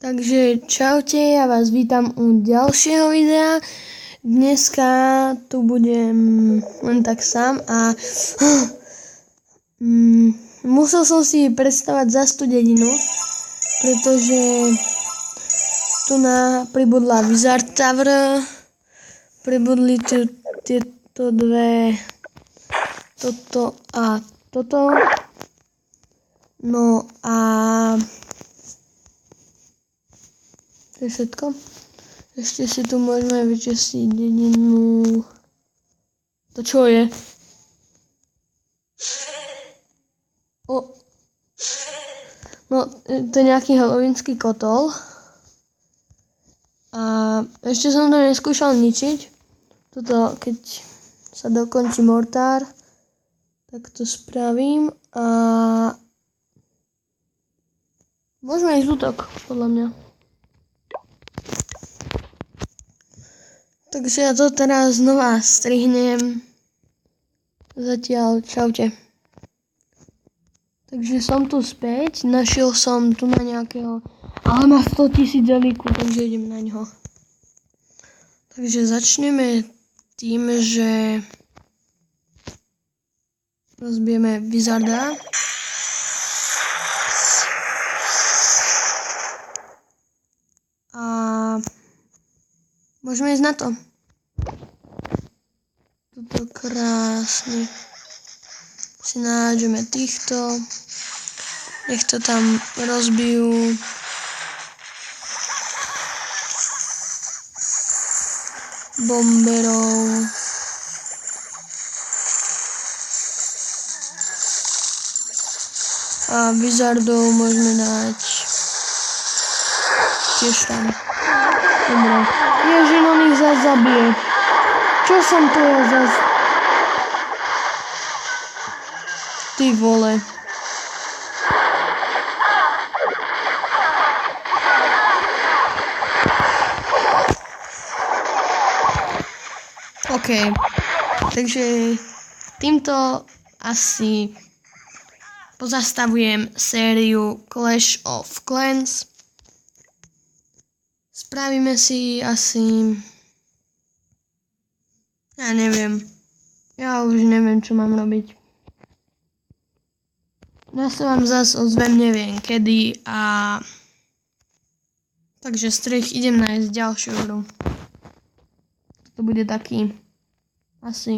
Takže čaute, ja vás vítam u ďalšieho videa. Dneska tu budem len tak sám a musel som si predstavať zastudeninu, pretože tu pribudla Wizard Tower, pribudli tu tieto dve, toto a toto. No a to je všetko. Ešte si tu môžeme vyčistiť dedinu. To čo je? No, to je nejaký halloweensky kotol. A ešte som to neskúšal ničiť. Toto, keď sa dokončí mortár, tak to spravím a môžeme ísť útok, podľa mňa. Takže ja to teraz znova strihnem. Zatiaľ čaute. Takže som tu späť, našiel som tu na nejakého, ale má 100 000 elíku, takže idem na ňo. Takže začneme tým, že rozbijeme Wizarda. A môžeme ísť na to. Tuto krásne si nájdeme týchto. Nech to tam rozbijú. Bomberov. A Wizardov môžeme dať tiež tam. Dobre. Ježiš, on ich zase zabije. Čo som to ja zase? Ty vole. OK. Takže týmto asi pozastavujem sériu Clash of Clans. Spravíme si asi... Ja neviem. Ja už neviem, čo mám robiť. Ja sa vám zase ozvem neviem kedy a... Takže strich, idem nájsť ďalšiu hru. To bude taký... Asi...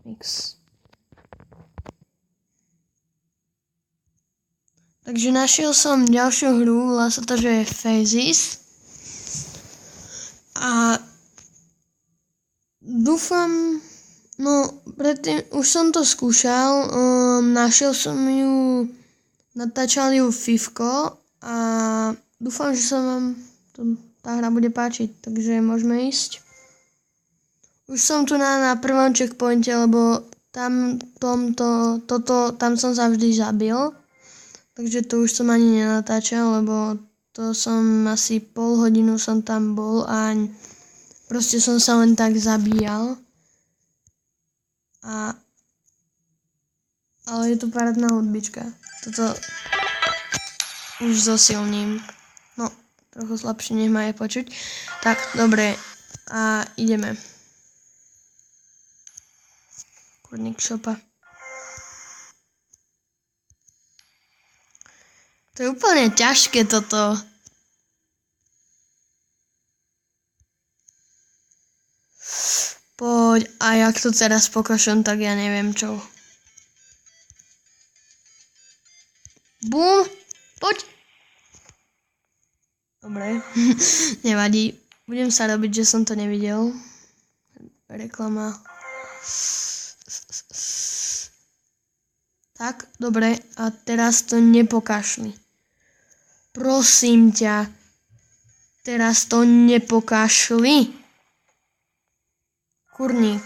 Mix. Takže našiel som ďalšiu hru, volá sa to, že je Phases. A dúfam, no predtým už som to skúšal, našiel som ju, natáčal ju Fivko a dúfam, že sa vám tá hra bude páčiť, takže môžeme ísť. Už som tu na prvom checkpointe, lebo tam som sa vždy zabil, takže to už som ani nenatáčal, lebo to som asi pol hodinu som tam bol a proste som sa len tak zabíjal. Ale je tu parádna hudbička. Toto už zosilním. No, trochu slabšie, nech ma je počuť. Tak, dobre. A ideme. Kurník šopa. To je úplne ťažké toto. Poď, a jak to teraz pokašem, tak ja neviem čo. Bum, poď. Dobre, nevadí. Budem sa robiť, že som to nevidel. Reklama. Tak, dobre, a teraz to nepokašli. Prosím ťa, teraz to nepokašli. Kurník.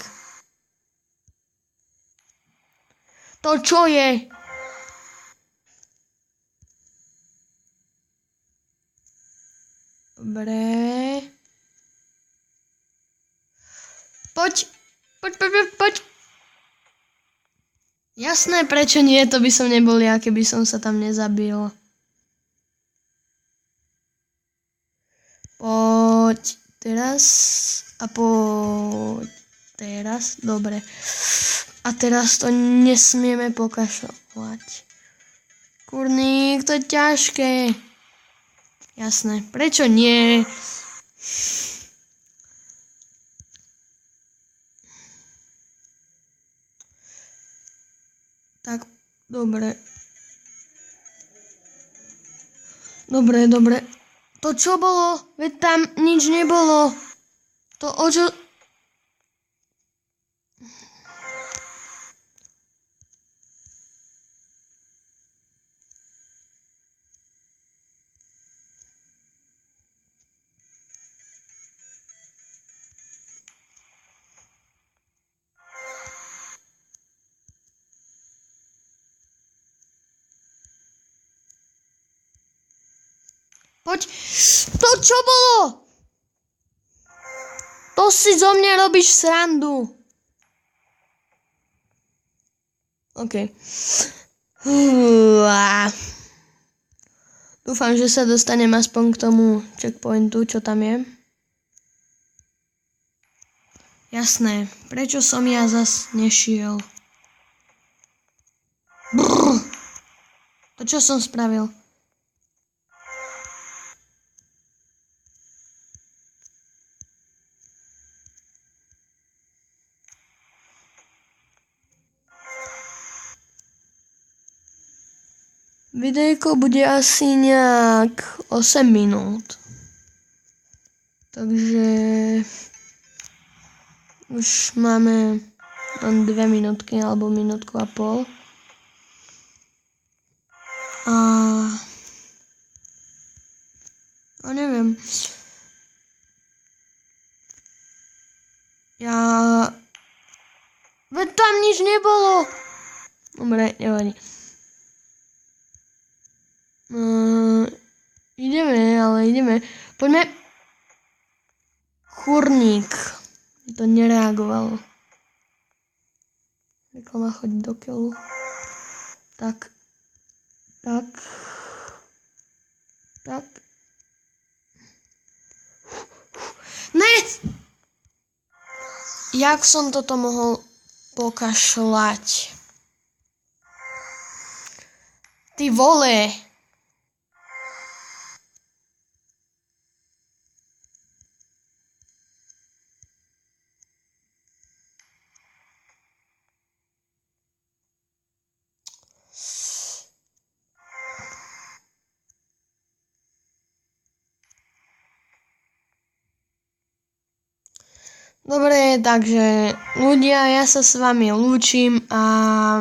To čo je? Dobre. Poď. Poď. Jasné, prečo nie, to by som nebol ja, keby som sa tam nezabil. Poď teraz a poď teraz. Dobre. A teraz to nesmieme pokašľovať. Kurník, to je ťažké. Jasné. Prečo nie? Tak, dobre. Dobre. To čo bolo? Veď tam nič nebolo. To o čo... Poď. To čo bolo? To si zo mňa robíš srandu. OK. Dúfam, že sa dostanem aspoň k tomu checkpointu, čo tam je. Jasné. Prečo som ja zas nešiel? Brr. To čo som spravil? Videjko bude asi nejak 8 minút. Takže už máme len 2 minútky alebo minútku a pol. A neviem. Veď tam nič nebolo. Dobre, nevadí. Ideme. Poďme. Kurník. To nereagovalo. Reklama chodí do keľu. Tak. Ne! Jak som toto mohol pokašľať? Ty vole! Dobre, takže ľudia, ja sa s vami lúčim a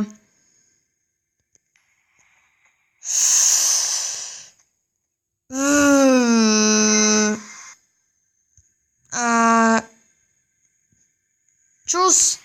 čus.